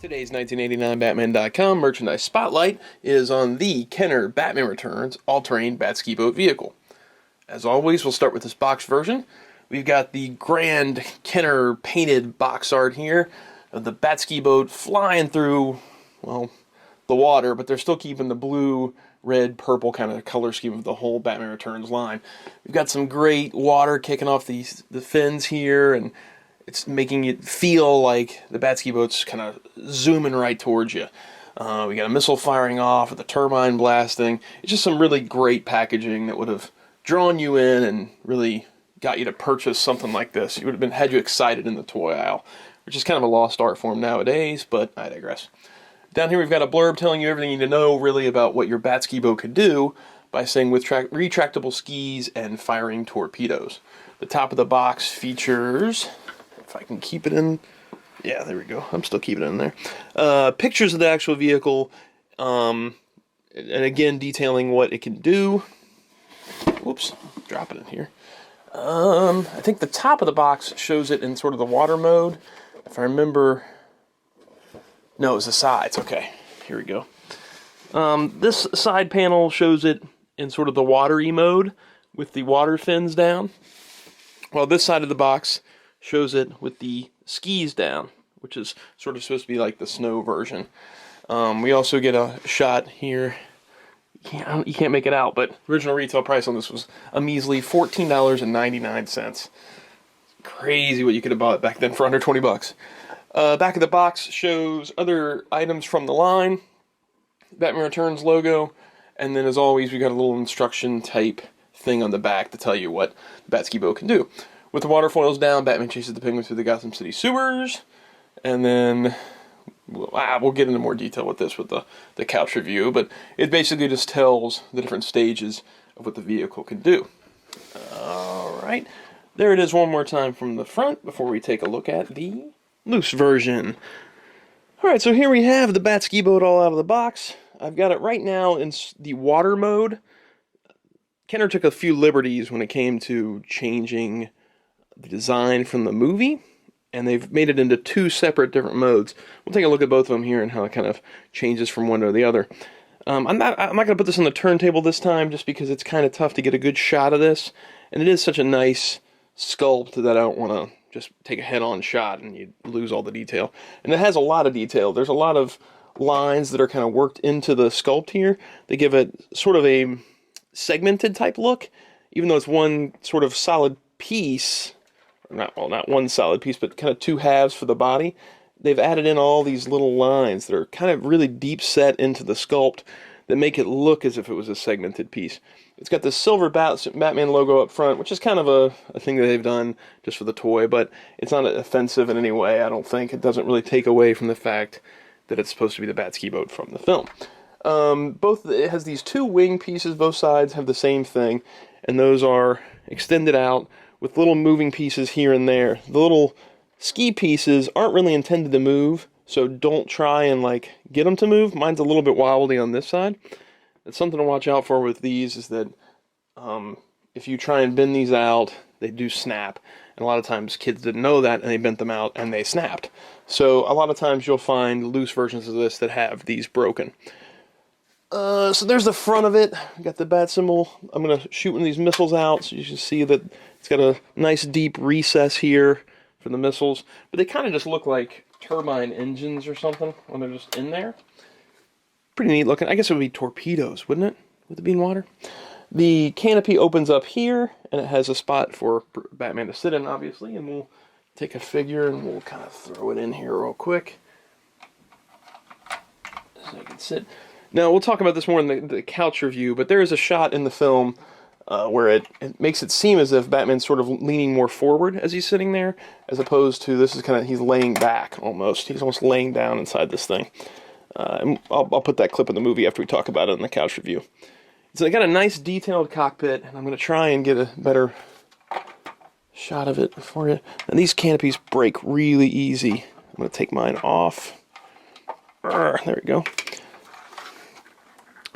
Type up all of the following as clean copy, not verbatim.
Today's 1989Batman.com merchandise spotlight is on the Kenner Batman Returns all-terrain Batskiboat vehicle. As always, we'll start with this box version. We've got the grand Kenner painted box art here of the Batskiboat flying through, well, the water, but they're still keeping the blue, red, purple kind of color scheme of the whole Batman Returns line. We've got some great water kicking off the fins here, and it's making it feel like the Batskiboat's kind of zooming right towards you. We got a missile firing off with a turbine blasting. It's just some really great packaging that would have drawn you in and really got you to purchase something like this. You would have had you excited in the toy aisle, which is kind of a lost art form nowadays, but I digress. Down here we've got a blurb telling you everything you need to know really about what your Batskiboat could do by saying with retractable skis and firing torpedoes. The top of the box features, if I can keep it in, yeah, there we go. I'm still keeping it in there. Pictures of the actual vehicle, and again detailing what it can do. Whoops, dropping it here. I think the top of the box shows it in sort of the water mode. If I remember, no, it was the sides. Okay, here we go. This side panel shows it in sort of the watery mode with the water fins down, while this side of the box shows it with the skis down, which is sort of supposed to be like the snow version. We also get a shot here. You can't make it out, but original retail price on this was a measly $14.99. Crazy what you could have bought back then for under 20 bucks. Back of the box shows other items from the line, Batman Returns logo, and then as always we got a little instruction type thing on the back to tell you what the Batskiboat can do. With the water foils down, Batman chases the penguins through the Gotham City sewers, and then we'll get into more detail with this with the couch review, but it basically just tells the different stages of what the vehicle can do. Alright, there it is one more time from the front before we take a look at the loose version. Alright, so here we have the Batskiboat all out of the box. I've got it right now in the water mode. Kenner took a few liberties when it came to changing the design from the movie, and they've made it into two separate different modes. We'll take a look at both of them here and how it kind of changes from one to the other. I'm not going to put this on the turntable this time just because it's kind of tough to get a good shot of this, and it is such a nice sculpt that I don't want to just take a head-on shot and you lose all the detail. And it has a lot of detail. There's a lot of lines that are kind of worked into the sculpt here. They give it sort of a segmented type look, even though it's one sort of solid piece. Not one solid piece, but kind of two halves for the body. They've added in all these little lines that are kind of really deep set into the sculpt that make it look as if it was a segmented piece. It's got this silver Batman logo up front, which is kind of a thing that they've done just for the toy, but it's not offensive in any way, I don't think. It doesn't really take away from the fact that it's supposed to be the Batskiboat from the film. It has these two wing pieces, both sides have the same thing, and those are extended out with little moving pieces here and there. The little ski pieces aren't really intended to move, so don't try and get them to move. Mine's a little bit wobbly on this side. It's something to watch out for with these is that if you try and bend these out, they do snap. And a lot of times kids didn't know that and they bent them out and they snapped. So a lot of times you'll find loose versions of this that have these broken. So there's the front of it. We got the bat symbol. I'm going to shoot one of these missiles out so you can see that it's got a nice deep recess here for the missiles. But they kind of just look like turbine engines or something when they're just in there. Pretty neat looking. I guess it would be torpedoes, wouldn't it? With it being water. The canopy opens up here, and it has a spot for Batman to sit in, obviously. And we'll take a figure and we'll kind of throw it in here real quick so I can sit. Now, we'll talk about this more in the couch review, but there is a shot in the film where it makes it seem as if Batman's sort of leaning more forward as he's sitting there, as opposed to this is kind of, he's laying back almost. He's almost laying down inside this thing. And I'll put that clip in the movie after we talk about it in the couch review. So they got a nice detailed cockpit, and I'm going to try and get a better shot of it for you. And these canopies break really easy. I'm going to take mine off. There we go.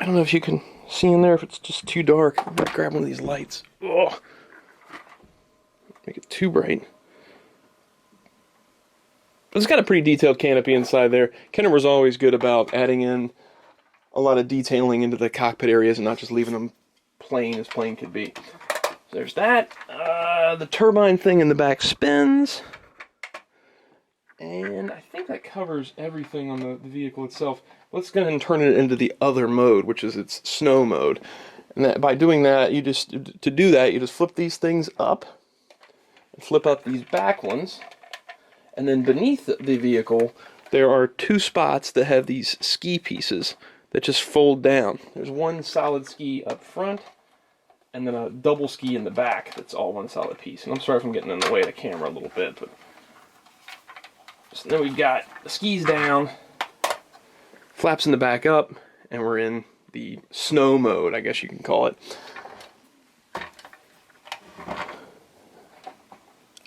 I don't know if you can see in there if it's just too dark. I'm going to grab one of these lights. Oh, make it too bright. It's got a pretty detailed canopy inside there. Kenner was always good about adding in a lot of detailing into the cockpit areas and not just leaving them plain as plain could be. So there's that. The turbine thing in the back spins. And I think that covers everything on the vehicle itself. Let's go ahead and turn it into the other mode, which is its snow mode. And that, by doing that, you just flip these things up, and flip up these back ones, and then beneath the vehicle, there are two spots that have these ski pieces that just fold down. There's one solid ski up front, and then a double ski in the back that's all one solid piece. And I'm sorry if I'm getting in the way of the camera a little bit, but so then we've got the skis down, flaps in the back up, and we're in the snow mode, I guess you can call it.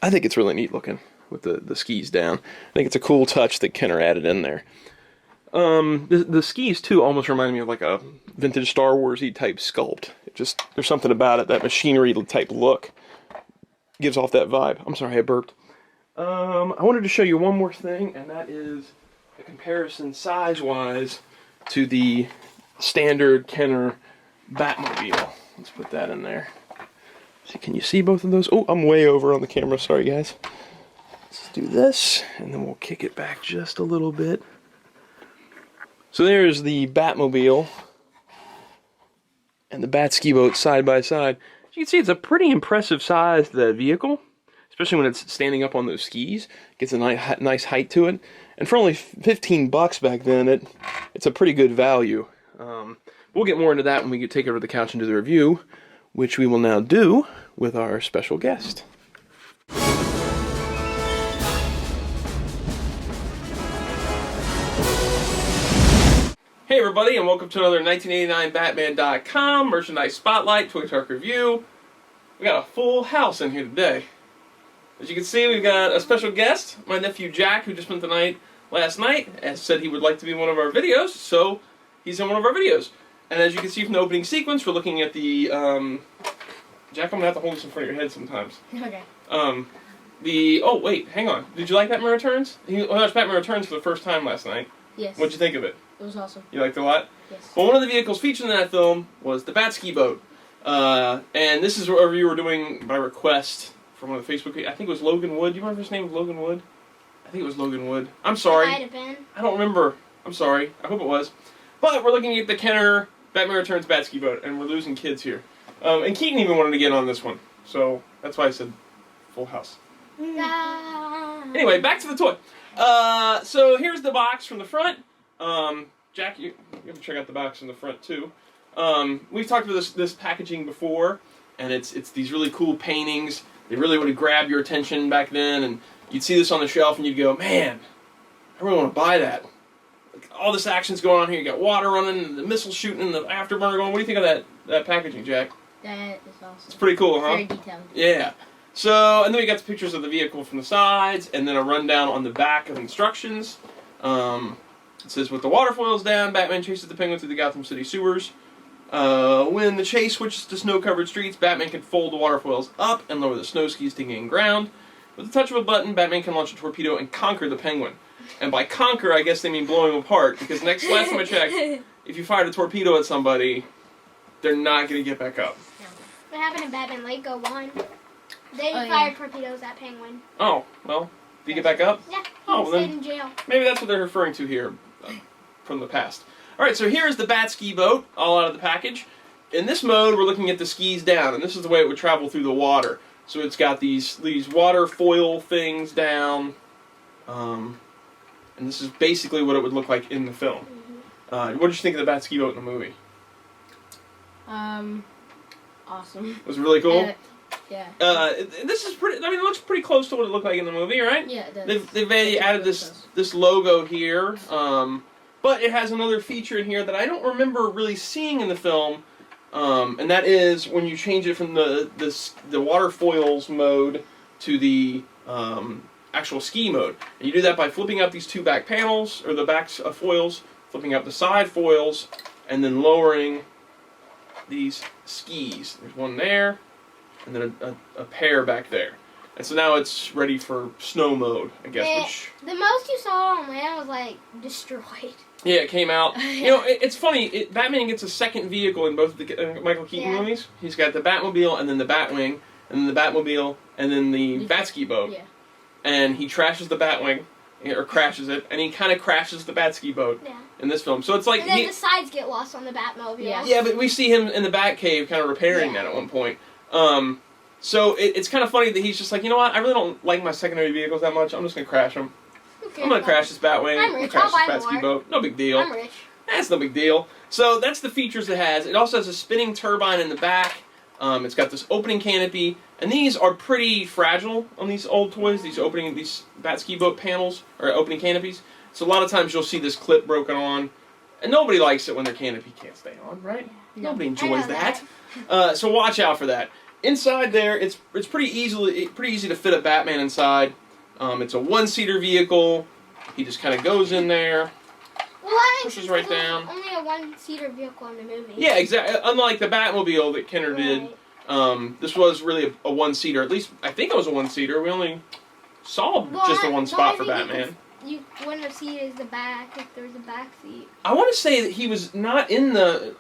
I think it's really neat looking with the skis down. I think it's a cool touch that Kenner added in there. The skis too almost remind me of like a vintage Star Wars-y type sculpt. There's something about it, that machinery type look gives off that vibe. I'm sorry, I burped. I wanted to show you one more thing, and that is a comparison size-wise to the standard Kenner Batmobile. Let's put that in there. See, can you see both of those? Oh, I'm way over on the camera. Sorry, guys. Let's do this, and then we'll kick it back just a little bit. So there's the Batmobile and the Batskiboat side by side. As you can see, it's a pretty impressive sized vehicle, especially when it's standing up on those skis. It gets a nice height to it. And for only $15 back then, it's a pretty good value. We'll get more into that when we take over the couch and do the review, which we will now do with our special guest. Hey everybody, and welcome to another 1989Batman.com merchandise spotlight, Toy Talk review. We got a full house in here today. As you can see, we've got a special guest, my nephew Jack, who just spent the night last night, and said he would like to be in one of our videos, so he's in one of our videos. And as you can see from the opening sequence, we're looking at the, Jack, I'm going to have to hold this in front of your head sometimes. Okay. Oh wait, hang on. Did you like Batman Returns? We watched Batman Returns for the first time last night. Yes. What'd you think of it? It was awesome. You liked it a lot? Yes. Well, one of the vehicles featured in that film was the Batskiboat. And this is what we were doing by request from one of the Facebook pages. I think it was Logan Wood. Do you remember his name was Logan Wood? I think it was Logan Wood. I'm sorry. It might have been. I don't remember. I'm sorry. I hope it was. But we're looking at the Kenner Batman Returns Batskiboat, and we're losing kids here. And Keaton even wanted to get on this one. So that's why I said full house. Anyway, back to the toy. So here's the box from the front. Jack, you have to check out the box in the front too. We've talked about this packaging before, and it's these really cool paintings. They really would have grabbed your attention back then, and you'd see this on the shelf and you'd go, man, I really want to buy that. Like, all this action's going on here. You got water running, and the missiles shooting, and the afterburner going. What do you think of that packaging, Jack? That is awesome. It's pretty cool, huh? Very detailed. Yeah. So, and then we got the pictures of the vehicle from the sides, and then a rundown on the back of instructions. It says, with the water foils down, Batman chases the Penguin through the Gotham City sewers. When the chase switches to snow-covered streets, Batman can fold the water foils up and lower the snow skis to gain ground. With the touch of a button, Batman can launch a torpedo and conquer the Penguin. And by conquer, I guess they mean blowing him apart, because last time I checked, if you fired a torpedo at somebody, they're not going to get back up. What happened in Batman Lego 1? They fired torpedoes at Penguin. Oh, well, did he get back up? Yeah, he stayed in jail. Maybe that's what they're referring to here from the past. Alright, so here's the Batskiboat, all out of the package. In this mode, we're looking at the skis down, and this is the way it would travel through the water. So it's got these water foil things down, and this is basically what it would look like in the film. What did you think of the Batskiboat in the movie? Awesome. Was it really cool? Yeah. This is pretty. I mean, it looks pretty close to what it looked like in the movie, right? Yeah, it does. They've added this logo here, but it has another feature in here that I don't remember really seeing in the film, and that is when you change it from the water foils mode to the actual ski mode. And you do that by flipping out these two back panels, or the back foils, flipping out the side foils, and then lowering these skis. There's one there, and then a pair back there. And so now it's ready for snow mode, I guess. The most you saw on land was like destroyed. Yeah, it came out. You know, it's funny. Batman gets a second vehicle in both of the Michael Keaton movies. He's got the Batmobile and then the Batwing, and then the Batmobile and then the Batskiboat. Yeah. And he trashes the Batwing, or crashes it, and he kind of crashes the Batskiboat in this film. So it's like and then the sides get lost on the Batmobile. Yeah, but we see him in the Batcave kind of repairing that at one point. So it's kind of funny that he's just like, you know what? I really don't like my secondary vehicles that much. I'm just gonna crash them. I'm gonna crash this Batwing. I'm gonna crash this Batskiboat. No big deal. I'm rich. That's no big deal. So that's the features it has. It also has a spinning turbine in the back. It's got this opening canopy, and these are pretty fragile on these old toys. These Batskiboat panels or opening canopies. So a lot of times you'll see this clip broken on, and nobody likes it when their canopy can't stay on, right? Yeah. Nobody enjoys that. So watch out for that. Inside there, it's pretty easy to fit a Batman inside. It's a one-seater vehicle. He just kind of goes in there, pushes right down. Only a one-seater vehicle in the movie. Yeah, exactly. Unlike the Batmobile that Kenner did, this was really a one-seater. At least I think it was a one-seater. We only saw just the one spot for Batman. You wouldn't have seen it as the back if there was a back seat. I want to say that he was not in the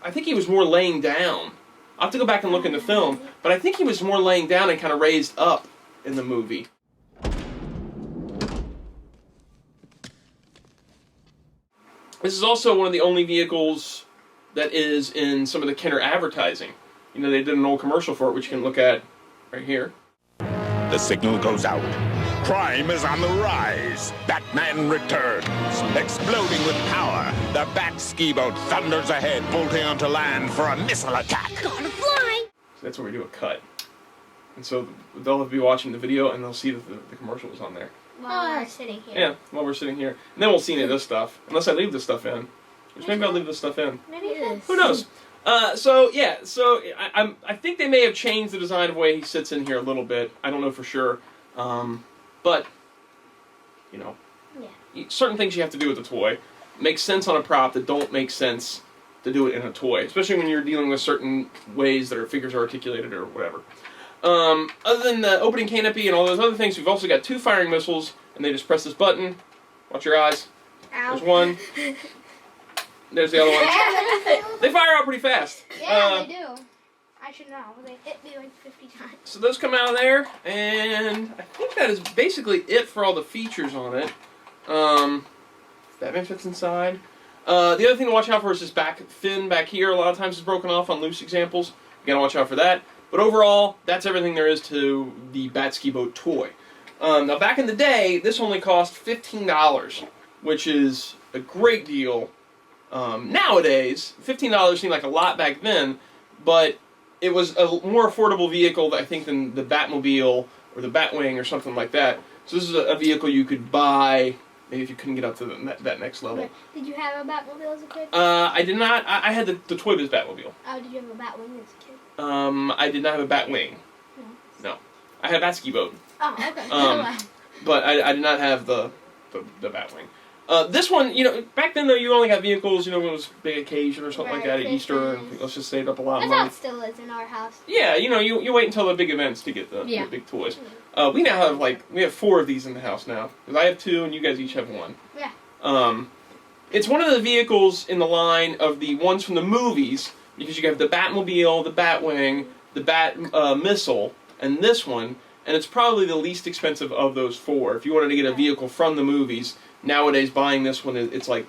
I think he was more laying down. I'll have to go back and look in the film, but I think he was more laying down and kind of raised up in the movie. This is also one of the only vehicles that is in some of the Kenner advertising. You know, they did an old commercial for it, which you can look at right here. The signal goes out. Crime is on the rise. Batman returns. Exploding with power, the Batskiboat thunders ahead, bolting onto land for a missile attack. Gonna fly! So that's where we do a cut. And so they'll be watching the video, and they'll see that the commercial is on there. While we're sitting here. Yeah, while we're sitting here. And then we'll see any of this stuff. Unless I leave this stuff in. Which maybe I'll leave this stuff in. Maybe it is. Who knows? I think they may have changed the design of the way he sits in here a little bit. I don't know for sure. But, you know, certain things you have to do with the toy. Makes sense on a prop that don't make sense to do it in a toy. Especially when you're dealing with certain ways that our figures are articulated or whatever. Other than the opening canopy and all those other things, we've also got 2 firing missiles, and they just press this button. Watch your eyes. Ow. There's one. There's the other one. They fire out pretty fast. Yeah, they do. I should know. They hit me like 50 times. So those come out of there, and I think that is basically it for all the features on it. Batman fits inside. The other thing to watch out for is this back fin back here. A lot of times it's broken off on loose examples. You gotta watch out for that. But overall, that's everything there is to the Batskiboat toy. Now back in the day, this only cost $15, which is a great deal. Nowadays, $15 seemed like a lot back then, but it was a more affordable vehicle, I think, than the Batmobile or the Batwing or something like that. So this is a vehicle you could buy, maybe if you couldn't get up to that next level. Did you have a Batmobile as a kid? I did not. I had the Toy Biz Batmobile. Oh, did you have a Batwing as a kid? I did not have a Batwing. No. I had a Batskiboat. Oh, okay. But I did not have the Batwing. This one, you know, back then though, you only got vehicles, you know, when it was a big occasion or something like that at Easter, and let's just save up a lot of That's how money. it still is in our house. Yeah, you know, you wait until the big events to get the big toys. We now have we have 4 of these in the house now. Because I have 2 and you guys each have 1. Yeah. It's one of the vehicles in the line of the ones from the movies, because you have the Batmobile, the Batwing, the Bat Missile, and this one, and it's probably the least expensive of those 4. If you wanted to get a vehicle from the movies, nowadays buying this one, it's like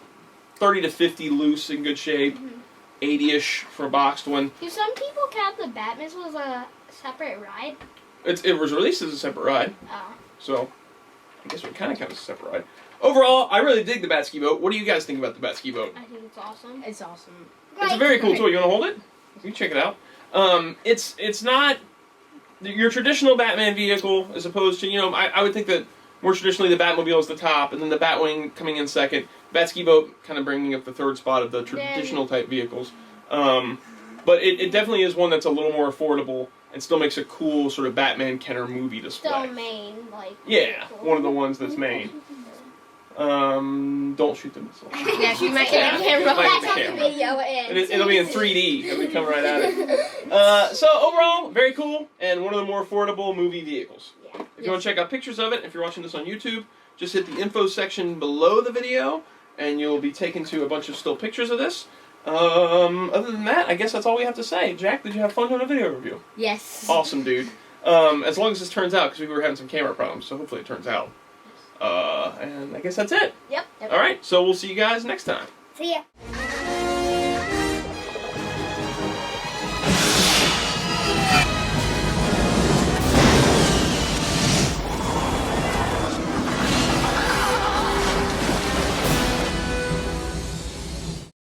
30 to 50 loose in good shape, 80-ish for a boxed one. Do some people count the Bat Missile as a separate ride? It was released as a separate ride, Oh. so I guess it kind of counts as a separate ride. Overall, I really dig the Batskiboat. What do you guys think about the Batskiboat? I think it's awesome. It's awesome. It's a very cool toy. You want to hold it? You can check it out. It's not your traditional Batman vehicle, as opposed to, you know, I would think that more traditionally the Batmobile is the top, and then the Batwing coming in second. Batskiboat kind of bringing up the 3rd spot of the traditional type vehicles. But it definitely is one that's a little more affordable and still makes a cool sort of Batman Kenner movie display. Still main, like. Yeah, one of the ones that's main. Don't shoot the missile. Yeah, shoot my camera. That's how the video ends. It'll be in 3D. It'll be coming right at it. So overall, very cool, and one of the more affordable movie vehicles. Yeah. If you want to check out pictures of it, if you're watching this on YouTube, just hit the info section below the video, and you'll be taken to a bunch of still pictures of this. Other than that, I guess that's all we have to say. Jack, did you have fun doing a video review? Yes. Awesome, dude. As long as this turns out, because we were having some camera problems, so hopefully it turns out. And I guess that's it. Yep. All right, so we'll see you guys next time. See ya.